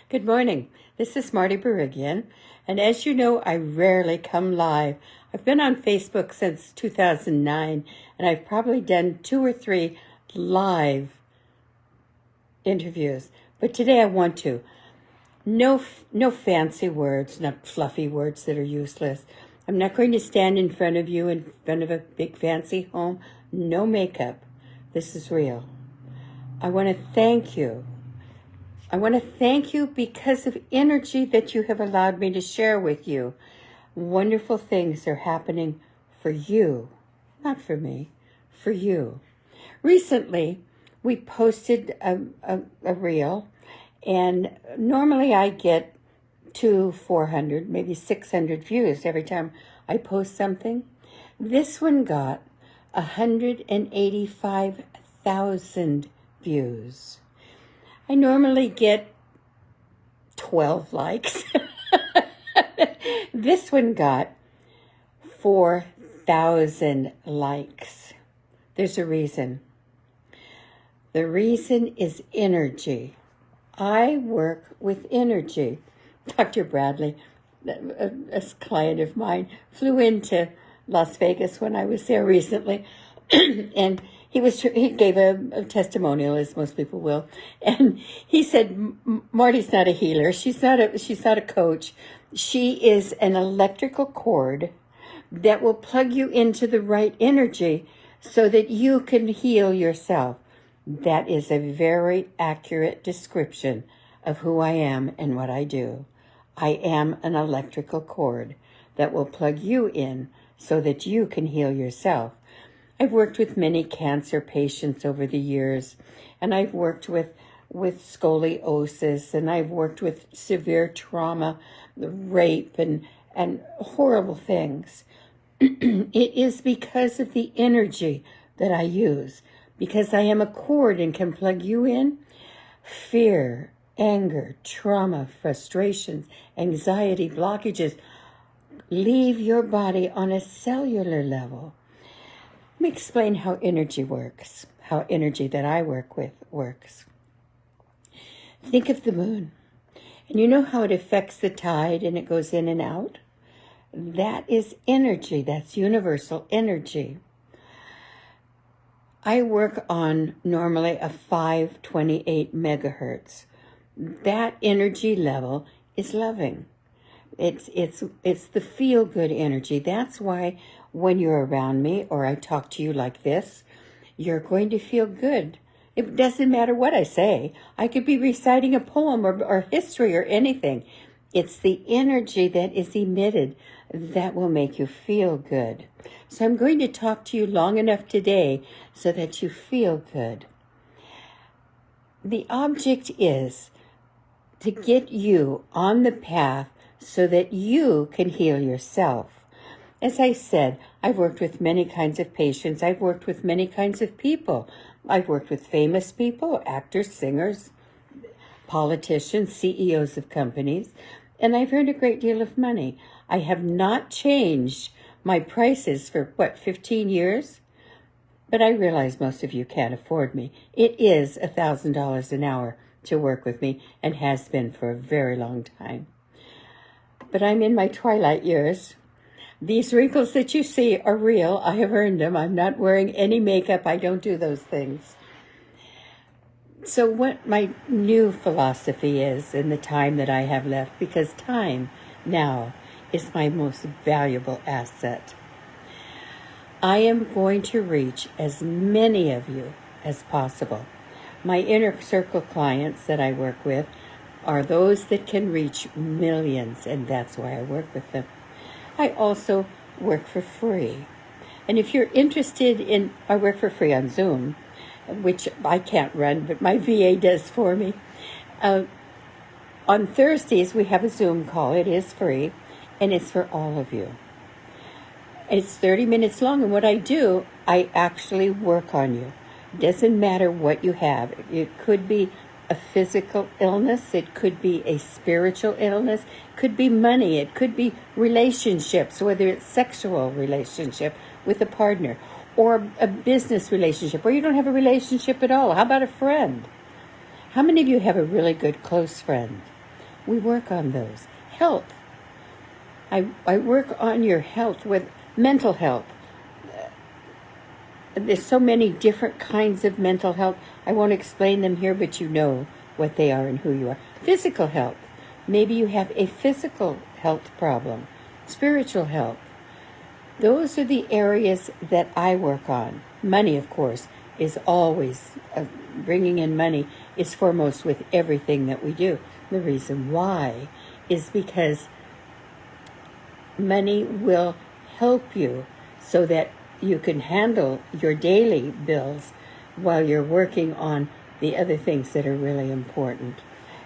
Good morning. This is Marty Barigian, and as you know, I rarely come live. I've been on Facebook since 2009, and I've probably done 2 or 3 live interviews. But today I want to. No fancy words, not fluffy words that are useless. I'm not going to stand in front of you in front of a big fancy home. No makeup. This is real. I want to thank you. I want to thank you because of energy that you have allowed me to share with you. Wonderful things are happening for you, not for me, for you. Recently, we posted a reel, and normally I get 400, maybe 600 views every time I post something. This one got 185,000 views. I normally get 12 likes. This one got 4,000 likes. There's a reason. The reason is energy. I work with energy. Dr. Bradley, a client of mine, flew into Las Vegas when I was there recently, and he gave a testimonial, as most people will, and he said, Marty's not a healer. She's not a coach. She is an electrical cord that will plug you into the right energy so that you can heal yourself. That is a very accurate description of who I am and what I do. I am an electrical cord that will plug you in so that you can heal yourself. I've worked with many cancer patients over the years, and I've worked with scoliosis, and I've worked with severe trauma, rape, and horrible things. It is because of the energy that I use, because I am a cord and can plug you in. Fear, anger, trauma, frustrations, anxiety, blockages leave your body on a cellular level. Let me explain how energy works, how energy that I work with works. Think of the moon, and you know how it affects the tide and it goes in and out? That is energy. That's universal energy. I work on normally a 528 megahertz. That energy level is loving. It's the feel-good energy. That's why when you're around me or I talk to you like this, you're going to feel good. It doesn't matter what I say. I could be reciting a poem or history or anything. It's the energy that is emitted that will make you feel good. So I'm going to talk to you long enough today so that you feel good. The object is to get you on the path so that you can heal yourself. As I said, I've worked with many kinds of patients. I've worked with many kinds of people. I've worked with famous people, actors, singers, politicians, CEOs of companies, and I've earned a great deal of money. I have not changed my prices for, 15 years? But I realize most of you can't afford me. It is $1,000 an hour to work with me and has been for a very long time. But I'm in my twilight years. These wrinkles that you see are real. I have earned them. I'm not wearing any makeup. I don't do those things. So what my new philosophy is in the time that I have left, because time now is my most valuable asset. I am going to reach as many of you as possible. My inner circle clients that I work with are those that can reach millions, and that's why I work with them. I also work for free. And if you're interested in, I work for free on Zoom, which I can't run, but my VA does for me. On Thursdays, we have a Zoom call. It is free, and it's for all of you. It's 30 minutes long, and what I do, I actually work on you. It doesn't matter what you have. It could be a physical illness. It could be a spiritual illness. It could be money. It could be relationships, whether it's sexual relationship with a partner or a business relationship, or you don't have a relationship at all. How about a friend? How many of you have a really good close friend? we work on those. Health. I work on your health with mental health. There's so many different kinds of mental health. I won't explain them here, but you know what they are and who you are. Physical health. Maybe you have a physical health problem. Spiritual health. Those are the areas that I work on. Money, of course, is always, bringing in money is foremost with everything that we do. The reason why is because money will help you so that you can handle your daily bills while you're working on the other things that are really important.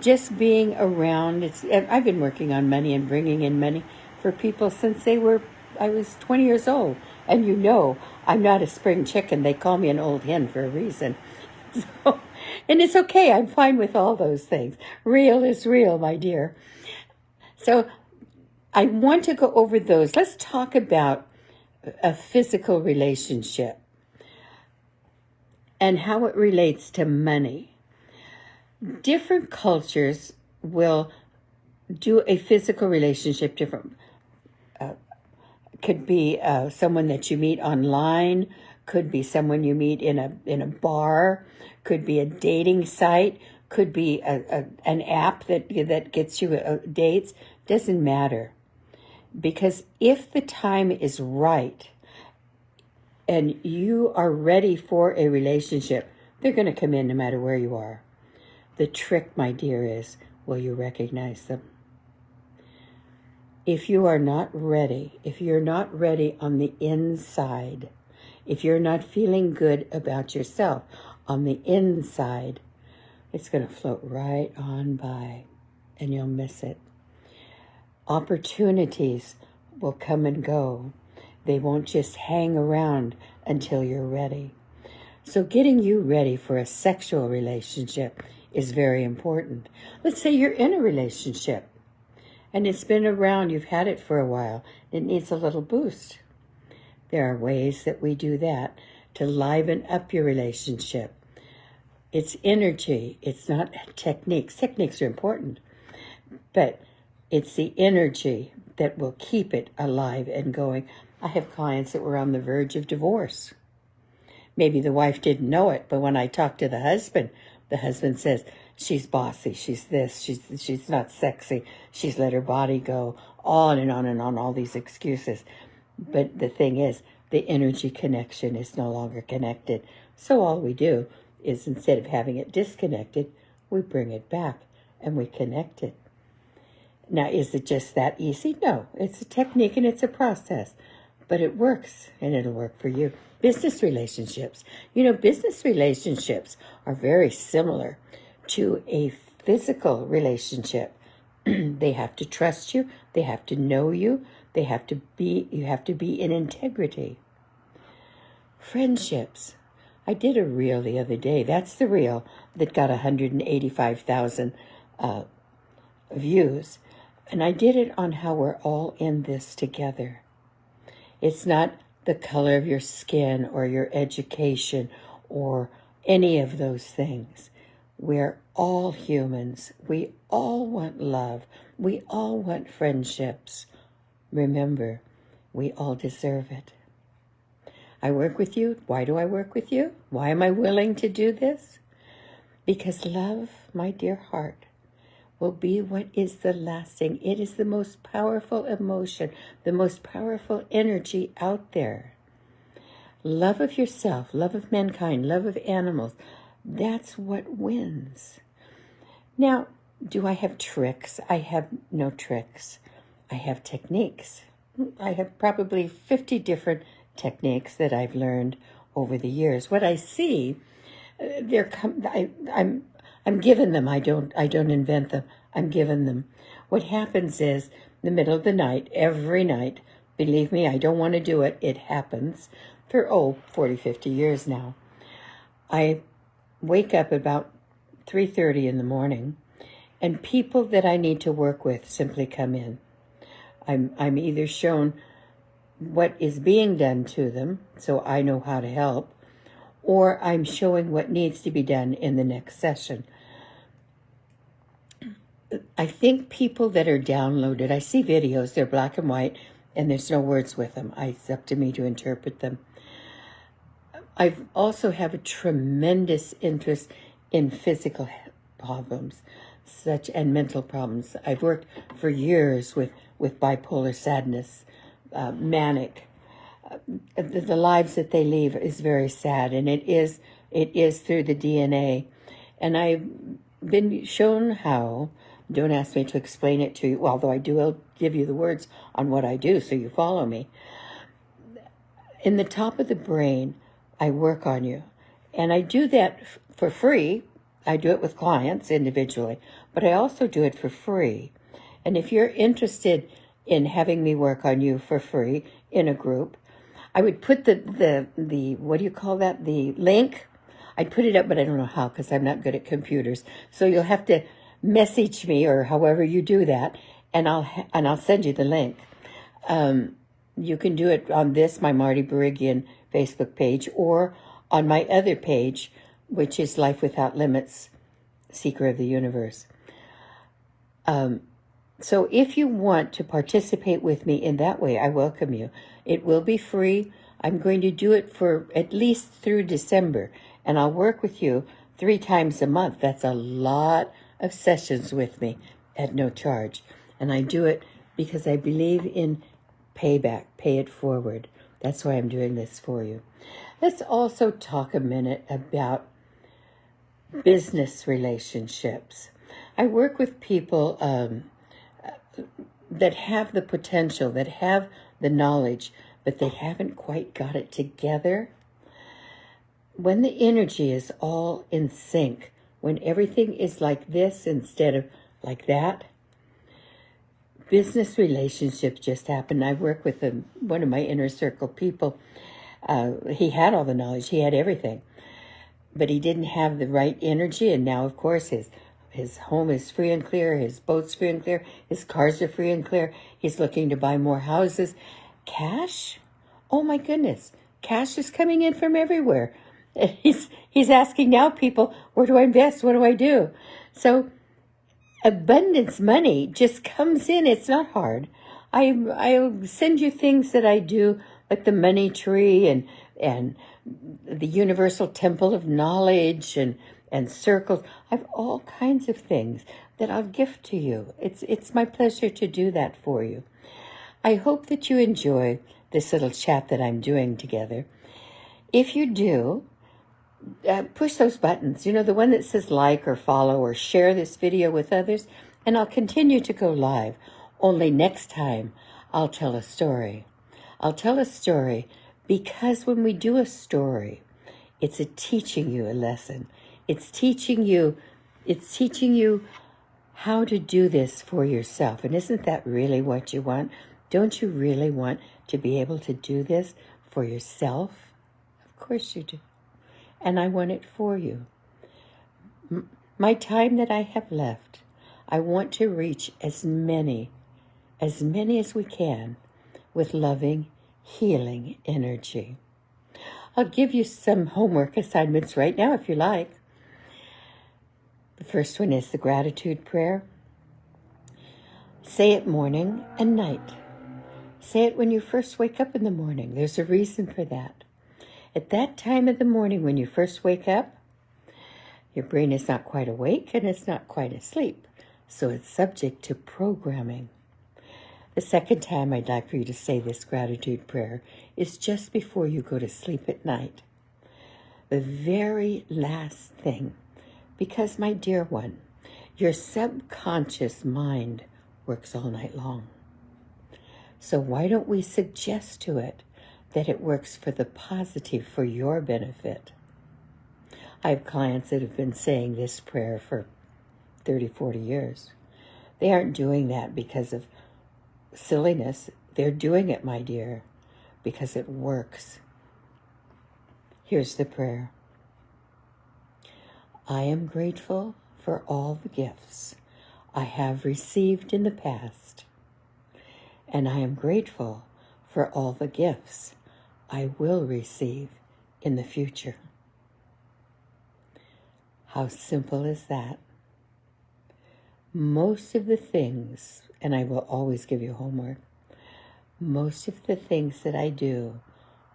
Just being around, I've been working on money and bringing in money for people since I was 20 years old. And you know, I'm not a spring chicken. They call me an old hen for a reason. So, and it's okay. I'm fine with all those things. Real is real, my dear. So I want to go over those. Let's talk about a physical relationship and how it relates to money. Different cultures will do a physical relationship different. Could be someone that you meet online, could be someone you meet in a bar, could be a dating site, could be an app that gets you dates. Doesn't matter. Because if the time is right and you are ready for a relationship, they're going to come in no matter where you are. The trick, my dear, is will you recognize them? If you are not ready, if you're not ready on the inside, if you're not feeling good about yourself on the inside, it's going to float right on by and you'll miss it. Opportunities will come and go. They won't just hang around until you're ready. So getting you ready for a sexual relationship is very important. Let's say you're in a relationship and it's been around, you've had it for a while, it needs a little boost. There are ways that we do that to liven up your relationship. It's energy, it's not techniques. Techniques are important, but it's the energy that will keep it alive and going. I have clients that were on the verge of divorce. Maybe the wife didn't know it, but when I talk to the husband says, she's bossy, she's this, she's not sexy, she's let her body go, on and on and on, all these excuses. But the thing is, the energy connection is no longer connected. So all we do is instead of having it disconnected, we bring it back and we connect it. Now, is it just that easy? No, it's a technique and it's a process, but it works and it'll work for you. Business relationships. You know, business relationships are very similar to a physical relationship. They have to trust you. They have to know you. You have to be in integrity. Friendships. I did a reel the other day. That's the reel that got 185,000 views. And I did it on how we're all in this together. It's not the color of your skin or your education or any of those things. We're all humans. We all want love. We all want friendships. Remember, we all deserve it. I work with you. Why do I work with you? Why am I willing to do this? Because love, my dear heart, will be what is the lasting. It is the most powerful emotion, the most powerful energy out there. Love of yourself, love of mankind, love of animals. That's what wins. Now, do I have tricks? I have no tricks. I have techniques. I have probably 50 different techniques that I've learned over the years. What I see, I'm given them. I don't invent them. I'm given them. What happens is, in the middle of the night, every night, believe me, I don't want to do it. It happens for, 40, 50 years now. I wake up about 3:30 in the morning, and people that I need to work with simply come in. I'm either shown what is being done to them, so I know how to help, or I'm showing what needs to be done in the next session. I think people that are downloaded, I see videos, they're black and white, and there's no words with them. It's up to me to interpret them. I also have a tremendous interest in physical problems, and mental problems. I've worked for years with bipolar sadness, manic. The lives that they lead is very sad, and it is through the DNA. And I've been shown how. Don't ask me to explain it to you, although I'll give you the words on what I do so you follow me. In the top of the brain, I work on you. And I do that for free. I do it with clients individually, but I also do it for free. And if you're interested in having me work on you for free in a group, I would put the what do you call that? The link. I'd put it up, but I don't know how because I'm not good at computers. So you'll have to message me or however you do that, and I'll send you the link. You can do it on my Marty Barigian Facebook page or on my other page, which is Life Without Limits, Seeker of the Universe. So if you want to participate with me in that way, I welcome you. It will be free. I'm going to do it for at least through December, and I'll work with you 3 times a month. That's a lot of sessions with me at no charge. And I do it because I believe in payback, pay it forward. That's why I'm doing this for you. Let's also talk a minute about business relationships. I work with people that have the potential, that have the knowledge, but they haven't quite got it together. When the energy is all in sync, when everything is like this instead of like that, business relationships just happen. I work with one of my inner circle people. He had all the knowledge. He had everything. But he didn't have the right energy. And now, of course, his home is free and clear. His boat's free and clear. His cars are free and clear. He's looking to buy more houses. Cash? Oh, my goodness. Cash is coming in from everywhere. He's asking now people, where do I invest? What do I do? So abundance money just comes in. It's not hard. I'll send you things that I do, like the money tree and the universal temple of knowledge and circles. I have all kinds of things that I'll gift to you. It's my pleasure to do that for you. I hope that you enjoy this little chat that I'm doing together. If you do, push those buttons, the one that says like or follow or share this video with others, and I'll continue to go live. Only next time, I'll tell a story. I'll tell a story because when we do a story, it's teaching you a lesson. It's teaching you how to do this for yourself. And isn't that really what you want? Don't you really want to be able to do this for yourself? Of course you do. And I want it for you. My time that I have left, I want to reach as many as we can with loving, healing energy. I'll give you some homework assignments right now if you like. The first one is the gratitude prayer. Say it morning and night. Say it when you first wake up in the morning. There's a reason for that. At that time of the morning when you first wake up, your brain is not quite awake and it's not quite asleep, so it's subject to programming. The second time I'd like for you to say this gratitude prayer is just before you go to sleep at night. The very last thing, because my dear one, your subconscious mind works all night long. So why don't we suggest to it that it works for the positive, for your benefit? I have clients that have been saying this prayer for 30, 40 years. They aren't doing that because of silliness. They're doing it, my dear, because it works. Here's the prayer. I am grateful for all the gifts I have received in the past, and I am grateful for all the gifts I will receive in the future. How simple is that? most of the things, and I will always give you homework, most of the things that I do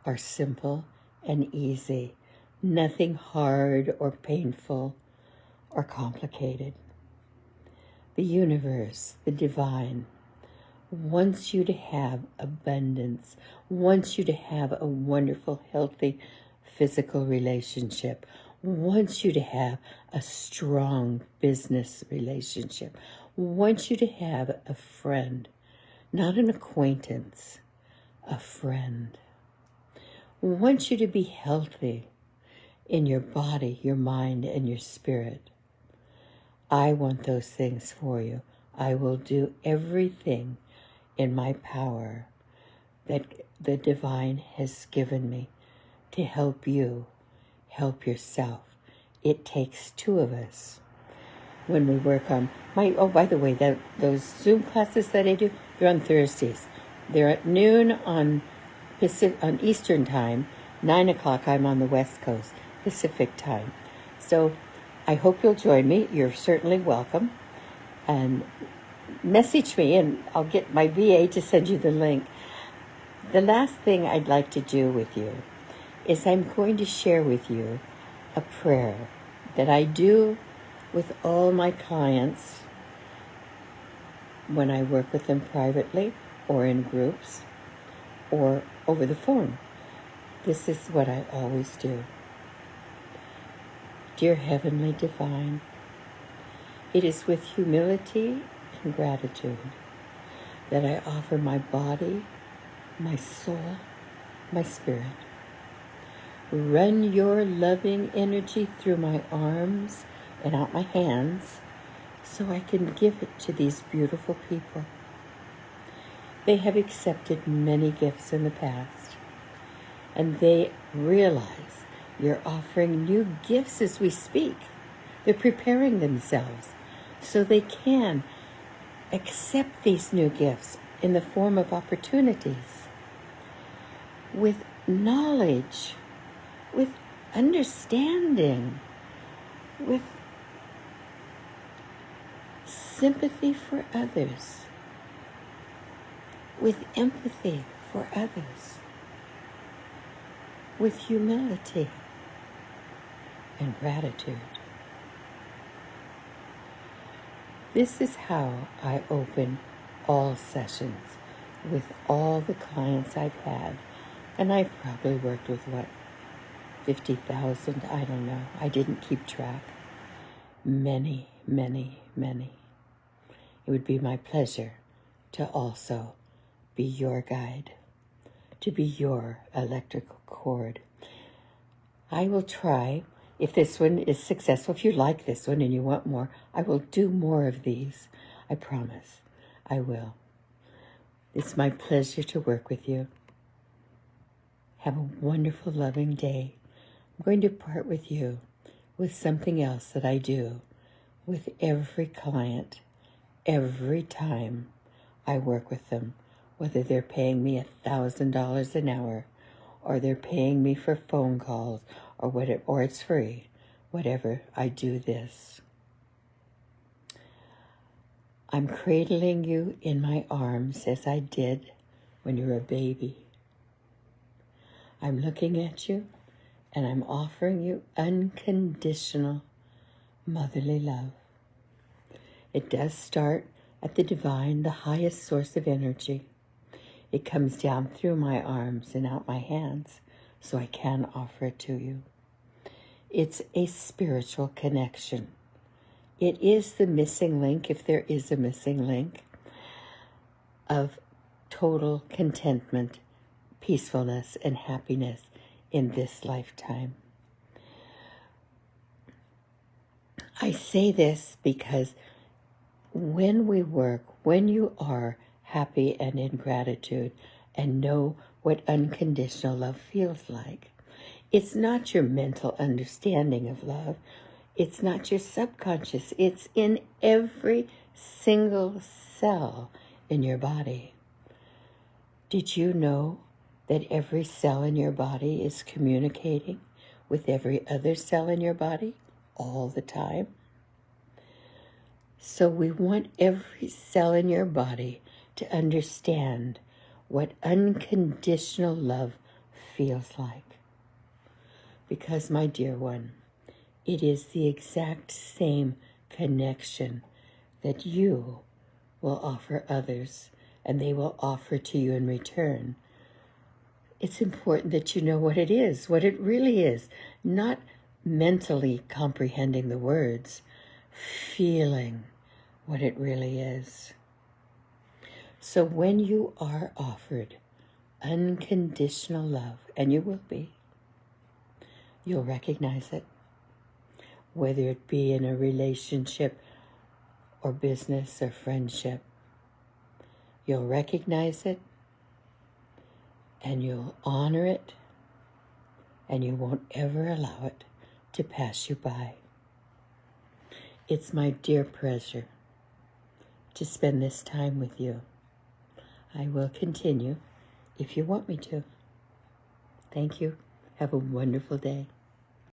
are simple and easy. Nothing hard or painful or complicated. The universe, the divine, wants you to have abundance, wants you to have a wonderful, healthy physical relationship, wants you to have a strong business relationship, wants you to have a friend, not an acquaintance, a friend, wants you to be healthy in your body, your mind, and your spirit. I want those things for you. I will do everything in my power that the divine has given me to help you help yourself. It takes two of us. When we work on by the way, those Zoom classes that I do, they're on Thursdays. They're at noon on Eastern time, 9 o'clock I'm on the West Coast, Pacific time. So I hope you'll join me. You're certainly welcome. And message me and I'll get my VA to send you the link. The last thing I'd like to do with you is I'm going to share with you a prayer that I do with all my clients when I work with them privately or in groups or over the phone. This is what I always do. Dear Heavenly Divine, it is with humility and gratitude that I offer my body, my soul, my spirit. Run your loving energy through my arms and out my hands so I can give it to these beautiful people. They have accepted many gifts in the past, and they realize you're offering new gifts as we speak. They're preparing themselves so they can accept these new gifts in the form of opportunities with knowledge, with understanding, with sympathy for others, with empathy for others, with humility and gratitude. This is how I open all sessions with all the clients I've had. And I've probably worked with, 50,000? I don't know. I didn't keep track. Many, many, many. It would be my pleasure to also be your guide, to be your electrical cord. I will try, if this one is successful, if you like this one and you want more, I will do more of these. I promise. I will. It's my pleasure to work with you. Have a wonderful, loving day. I'm going to part with you with something else that I do with every client, every time I work with them, whether they're paying me $1,000 an hour, or they're paying me for phone calls, or whatever, or it's free. Whatever, I do this. I'm cradling you in my arms as I did when you were a baby. I'm looking at you, and I'm offering you unconditional motherly love. It does start at the divine, the highest source of energy. It comes down through my arms and out my hands, so I can offer it to you. It's a spiritual connection. It is the missing link, if there is a missing link, of total contentment, peacefulness, and happiness in this lifetime. I say this because when we work, when you are happy and in gratitude and know what unconditional love feels like, it's not your mental understanding of love. It's not your subconscious. It's in every single cell in your body. Did you know that every cell in your body is communicating with every other cell in your body all the time? So we want every cell in your body to understand what unconditional love feels like. Because, my dear one, it is the exact same connection that you will offer others, and they will offer to you in return. It's important that you know what it is, what it really is, not mentally comprehending the words, feeling what it really is. So when you are offered unconditional love, and you will be, you'll recognize it, whether it be in a relationship or business or friendship. You'll recognize it, and you'll honor it, and you won't ever allow it to pass you by. It's my dear pleasure to spend this time with you. I will continue if you want me to. Thank you. Have a wonderful day.